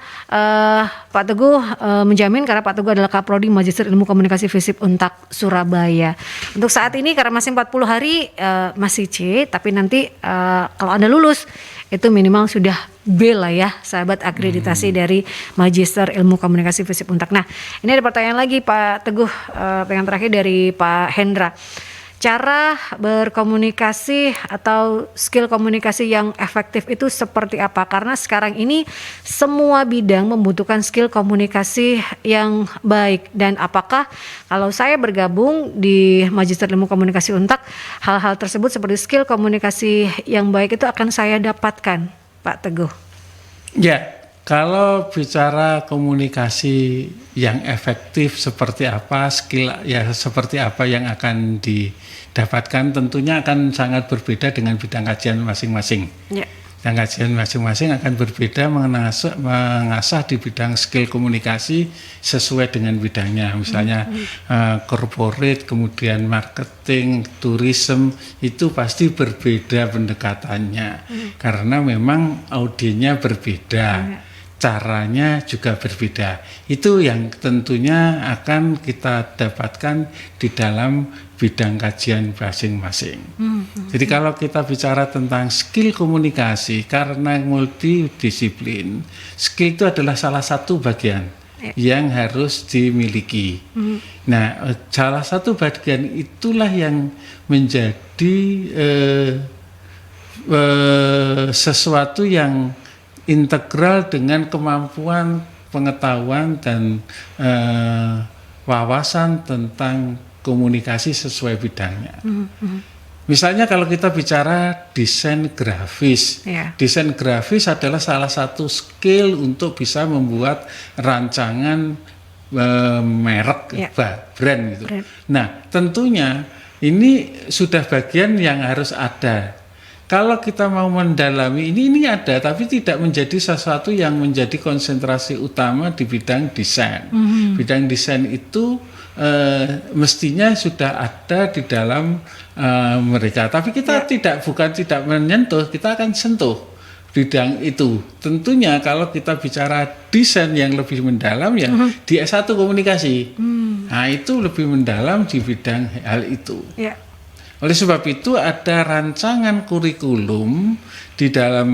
Pak Teguh menjamin, karena Pak Teguh adalah Kaprodi Magister Ilmu Komunikasi FISIP Untak Surabaya. Untuk saat ini karena masih 40 hari masih C, tapi nanti kalau Anda lulus itu minimal sudah B lah ya, sahabat, akreditasi dari Magister Ilmu Komunikasi FISIP Untak. Nah, ini ada pertanyaan lagi Pak Teguh, yang terakhir dari Pak Hendra. Cara berkomunikasi atau skill komunikasi yang efektif itu seperti apa? Karena sekarang ini semua bidang membutuhkan skill komunikasi yang baik. Dan apakah kalau saya bergabung di Magister Ilmu Komunikasi Untak, hal-hal tersebut seperti skill komunikasi yang baik itu akan saya dapatkan, Pak Teguh? Ya, kalau bicara komunikasi yang efektif seperti apa, skill ya seperti apa yang akan didapatkan, tentunya akan sangat berbeda dengan bidang kajian masing-masing. Ya. Yang kajian masing-masing akan berbeda mengasah di bidang skill komunikasi sesuai dengan bidangnya. Misalnya corporate, kemudian marketing, tourism, itu pasti berbeda pendekatannya. Karena memang audiennya berbeda. Caranya juga berbeda. Itu yang tentunya akan kita dapatkan di dalam bidang kajian masing-masing. Jadi kalau kita bicara tentang skill komunikasi, karena multidisiplin, skill itu adalah salah satu bagian yang harus dimiliki. Nah, salah satu bagian itulah yang menjadi sesuatu yang integral dengan kemampuan pengetahuan dan wawasan tentang komunikasi sesuai bidangnya. Misalnya kalau kita bicara desain grafis, desain grafis adalah salah satu skill untuk bisa membuat rancangan merek, brand gitu. Nah, tentunya ini sudah bagian yang harus ada. Kalau kita mau mendalami ini ada, tapi tidak menjadi sesuatu yang menjadi konsentrasi utama di bidang desain. Bidang desain itu mestinya sudah ada di dalam mereka, tapi kita bukan tidak menyentuh, kita akan sentuh bidang itu. Tentunya kalau kita bicara desain yang lebih mendalam ya di S1 komunikasi. Nah, itu lebih mendalam di bidang hal itu. Oleh sebab itu ada rancangan kurikulum di dalam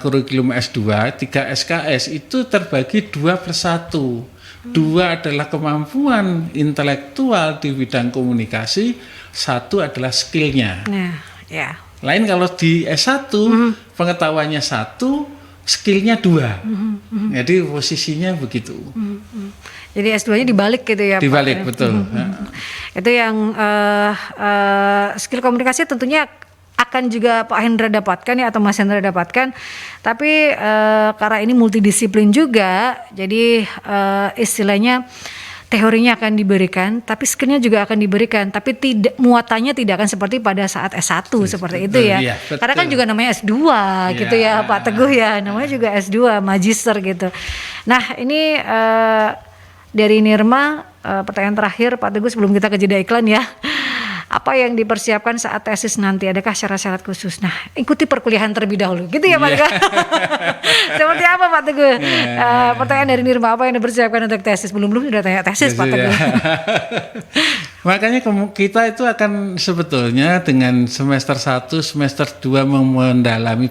kurikulum S2, 3 SKS itu terbagi 2/1. 2 adalah kemampuan intelektual di bidang komunikasi, 1 adalah skillnya. Lain kalau di S1 pengetahuannya 1, skillnya 2. Jadi posisinya begitu. Jadi S2-nya dibalik gitu ya, dibalik, Pak? Betul. Itu yang skill komunikasi tentunya akan juga Pak Hendra dapatkan ya, atau Mas Hendra dapatkan. Tapi karena ini multidisiplin juga, jadi istilahnya teorinya akan diberikan, tapi skillnya juga akan diberikan. Tapi muatannya tidak akan seperti pada saat S1 seperti itu ya. Karena kan juga namanya S2 gitu ya, Pak Teguh ya. Namanya juga S2, magister gitu. Nah, ini dari Nirma, pertanyaan terakhir Pak Teguh sebelum kita ke jeda iklan ya. Apa yang dipersiapkan saat tesis nanti? Adakah syarat-syarat khusus? Nah, ikuti perkuliahan terlebih dahulu. Gitu ya Pak Teguh? Seperti apa Pak Teguh? Pertanyaan dari Nirma, apa yang dipersiapkan untuk tesis? Belum sudah tanya tesis Pak Teguh. Makanya kita itu akan sebetulnya dengan semester 1, semester 2 mendalami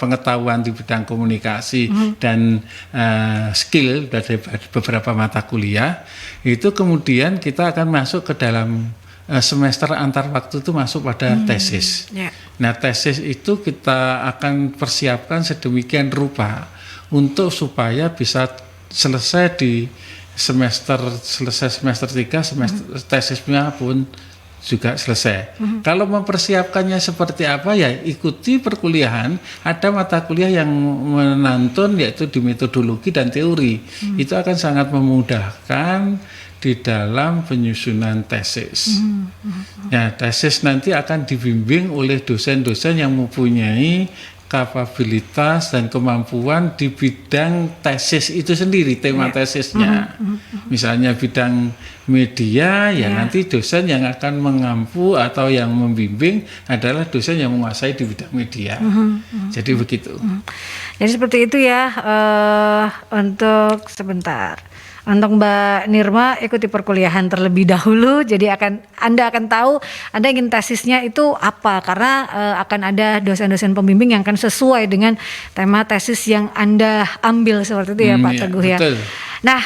pengetahuan di bidang komunikasi dan skill dari beberapa mata kuliah. Itu kemudian kita akan masuk ke dalam semester antar waktu itu masuk pada tesis. Nah, tesis itu kita akan persiapkan sedemikian rupa untuk supaya bisa selesai di semester 3, semester tesisnya pun juga selesai. Kalau mempersiapkannya seperti apa ya ikuti perkuliahan, ada mata kuliah yang menonton yaitu di metodologi dan teori. Itu akan sangat memudahkan di dalam penyusunan tesis. Ya, tesis nanti akan dibimbing oleh dosen-dosen yang mempunyai kapabilitas dan kemampuan di bidang tesis itu sendiri, tema tesisnya. Misalnya bidang media, ya nanti dosen yang akan mengampu atau yang membimbing adalah dosen yang menguasai di bidang media. Jadi begitu. Jadi seperti itu ya, untuk sebentar. Untuk Mbak Nirma ikuti perkuliahan terlebih dahulu, jadi Anda akan tahu Anda ingin tesisnya itu apa, karena akan ada dosen-dosen pembimbing yang akan sesuai dengan tema tesis yang Anda ambil seperti itu ya Pak Teguh ya. Betul. Nah,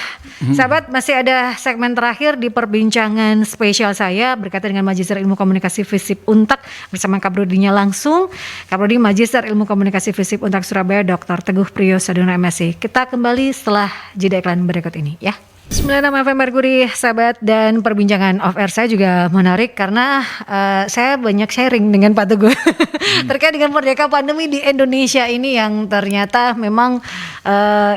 sahabat, masih ada segmen terakhir di perbincangan spesial saya berkaitan dengan Magister Ilmu Komunikasi FISIP Untak bersama Kaprodinya langsung. Kaprodi Magister Ilmu Komunikasi FISIP Untak Surabaya, Dr. Teguh Priyosadono MSc. Kita kembali setelah jeda iklan berikut ini ya. 96 FM Merkuri, sahabat, dan perbincangan off air saya juga menarik karena saya banyak sharing dengan Pak Teguh terkait dengan merdeka pandemi di Indonesia ini yang ternyata memang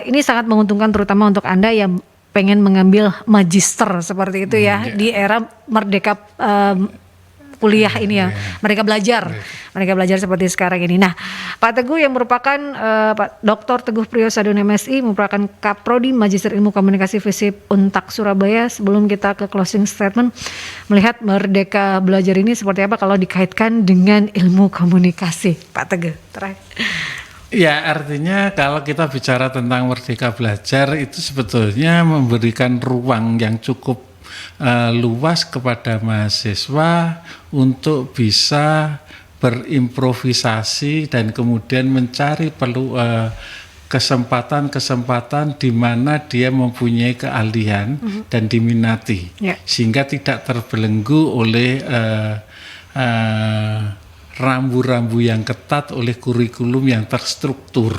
ini sangat menguntungkan terutama untuk Anda yang pengen mengambil magister seperti itu ya di era merdeka kuliah ini ya, mereka belajar seperti sekarang ini. Nah, Pak Teguh yang merupakan Pak Dr. Teguh Priyosadono MSi merupakan Kaprodi Magister Ilmu Komunikasi FISIP Untak Surabaya. Sebelum kita ke closing statement, melihat merdeka belajar ini seperti apa kalau dikaitkan dengan ilmu komunikasi, Pak Teguh. Terakhir. Ya, artinya kalau kita bicara tentang merdeka belajar itu sebetulnya memberikan ruang yang cukup luas kepada mahasiswa untuk bisa berimprovisasi dan kemudian mencari kesempatan-kesempatan di mana dia mempunyai keahlian dan diminati, sehingga tidak terbelenggu oleh rambu-rambu yang ketat, oleh kurikulum yang terstruktur.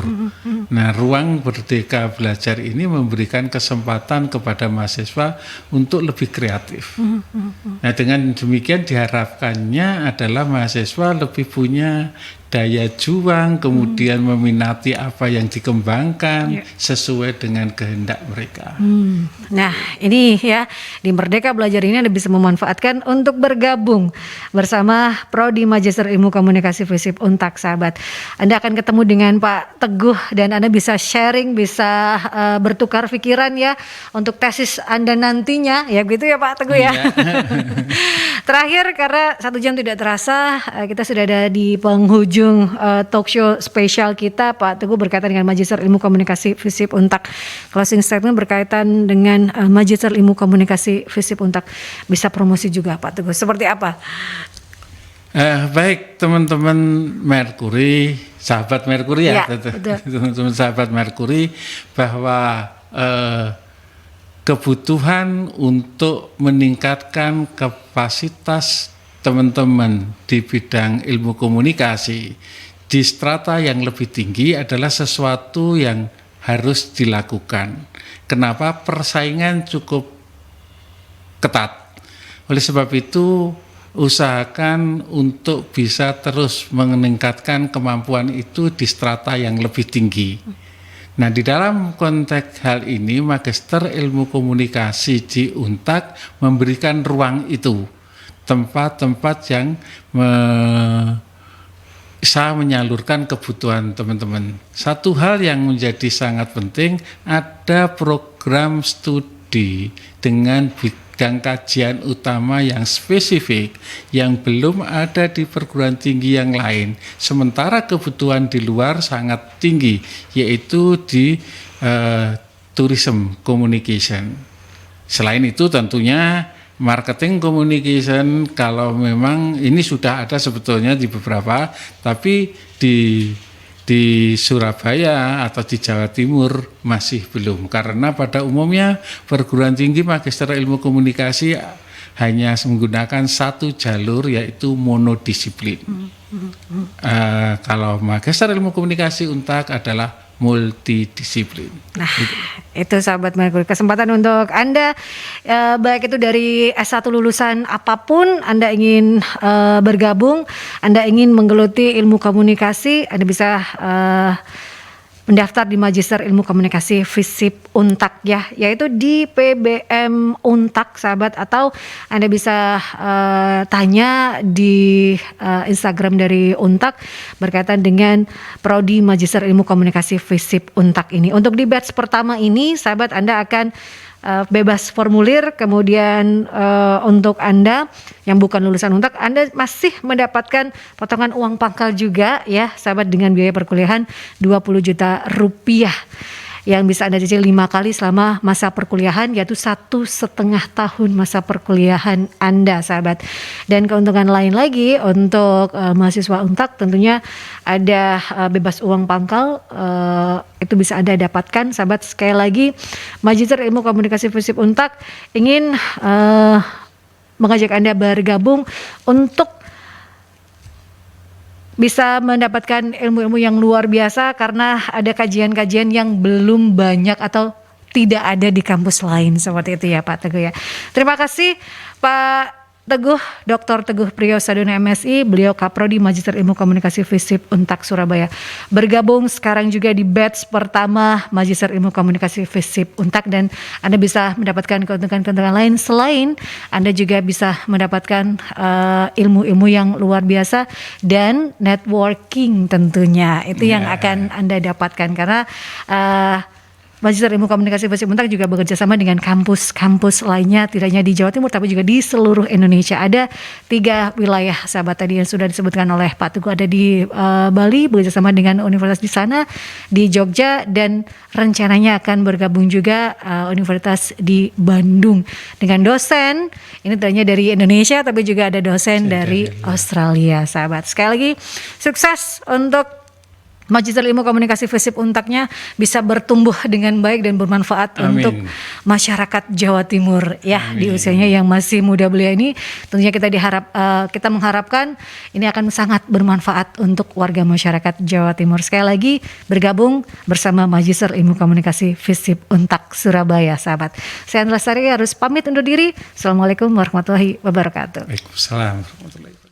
Nah, ruang merdeka belajar ini memberikan kesempatan kepada mahasiswa untuk lebih kreatif. Nah, dengan demikian diharapkannya adalah mahasiswa lebih punya daya juang, kemudian meminati apa yang dikembangkan sesuai dengan kehendak mereka. Nah, ini ya, di Merdeka Belajar ini Anda bisa memanfaatkan untuk bergabung bersama Prodi Magister Ilmu Komunikasi FISIP Untak, sahabat. Anda akan ketemu dengan Pak Teguh dan Anda bisa sharing, bisa bertukar pikiran ya untuk tesis Anda nantinya, ya begitu ya Pak Teguh ya. Terakhir, karena 1 jam tidak terasa, kita sudah ada di penghujung talk show spesial kita. Pak Teguh berkaitan dengan Magister Ilmu Komunikasi FISIP Untak. Closing statement berkaitan dengan Magister Ilmu Komunikasi FISIP Untak. Bisa promosi juga Pak Teguh, seperti apa? Baik teman-teman Merkuri, sahabat Merkuri ya, teman-teman sahabat Merkuri, bahwa kebutuhan untuk meningkatkan kapasitas teman-teman di bidang ilmu komunikasi di strata yang lebih tinggi adalah sesuatu yang harus dilakukan. Kenapa? Persaingan cukup ketat. Oleh sebab itu, usahakan untuk bisa terus meningkatkan kemampuan itu di strata yang lebih tinggi. Nah, di dalam konteks hal ini, Magister Ilmu Komunikasi di Untak memberikan ruang itu, tempat-tempat yang bisa menyalurkan kebutuhan teman-teman. Satu hal yang menjadi sangat penting, ada program studi dengan bidang kajian utama yang spesifik yang belum ada di perguruan tinggi yang lain. Sementara kebutuhan di luar sangat tinggi, yaitu di tourism communication. Selain itu tentunya marketing communication, kalau memang ini sudah ada sebetulnya di beberapa, tapi di Surabaya atau di Jawa Timur masih belum, karena pada umumnya perguruan tinggi Magister Ilmu Komunikasi hanya menggunakan satu jalur, yaitu monodisiplin. Kalau Magister Ilmu Komunikasi Untak adalah multidisiplin. Nah, itu sahabat Merkuri, kesempatan untuk Anda, baik itu dari S1 lulusan apapun, Anda ingin bergabung, Anda ingin menggeluti ilmu komunikasi, Anda bisa mendaftar di Magister Ilmu Komunikasi FISIP Untak ya, yaitu di PBM Untak sahabat, atau Anda bisa tanya di Instagram dari Untak berkaitan dengan Prodi Magister Ilmu Komunikasi FISIP Untak ini. Untuk di batch pertama ini sahabat, Anda akan bebas formulir, kemudian untuk Anda yang bukan lulusan Untak, Anda masih mendapatkan potongan uang pangkal juga ya sahabat, dengan biaya perkuliahan 20 juta rupiah yang bisa Anda cicil 5 kali selama masa perkuliahan, yaitu 1,5 tahun masa perkuliahan Anda sahabat. Dan keuntungan lain lagi untuk mahasiswa Untak, tentunya ada bebas uang pangkal, itu bisa Anda dapatkan sahabat. Sekali lagi, Magister Ilmu Komunikasi FISIP Untak ingin mengajak Anda bergabung untuk bisa mendapatkan ilmu-ilmu yang luar biasa, karena ada kajian-kajian yang belum banyak atau tidak ada di kampus lain, seperti itu ya Pak Teguh ya. Terima kasih Pak Teguh, Dr. Teguh Priyosadono MSI, beliau Kaprodi Magister Ilmu Komunikasi FISIP Untak Surabaya. Bergabung sekarang juga di batch pertama Magister Ilmu Komunikasi FISIP Untak, dan Anda bisa mendapatkan keuntungan-keuntungan lain selain Anda juga bisa mendapatkan ilmu-ilmu yang luar biasa dan networking tentunya. Itu yang akan Anda dapatkan, karena Magister Ilmu Komunikasi FISIP Untak juga bekerja sama dengan kampus-kampus lainnya, tidak hanya di Jawa Timur tapi juga di seluruh Indonesia. Ada 3 wilayah sahabat tadi yang sudah disebutkan oleh Pak Teguh, ada di Bali bekerja sama dengan universitas di sana, di Jogja, dan rencananya akan bergabung juga Universitas di Bandung dengan dosen. Ini tidak hanya dari Indonesia tapi juga ada dosen dari Australia sahabat. Sekali lagi sukses untuk Magister Ilmu Komunikasi FISIP Untaknya bisa bertumbuh dengan baik dan bermanfaat untuk masyarakat Jawa Timur ya. Di usianya yang masih muda beliau ini, tentunya kita mengharapkan ini akan sangat bermanfaat untuk warga masyarakat Jawa Timur. Sekali lagi bergabung bersama Magister Ilmu Komunikasi FISIP Untak Surabaya sahabat. Saya Andra Lestari harus pamit undur diri. Assalamualaikum warahmatullahi wabarakatuh. Waalaikumsalam warahmatullahi wabarakatuh.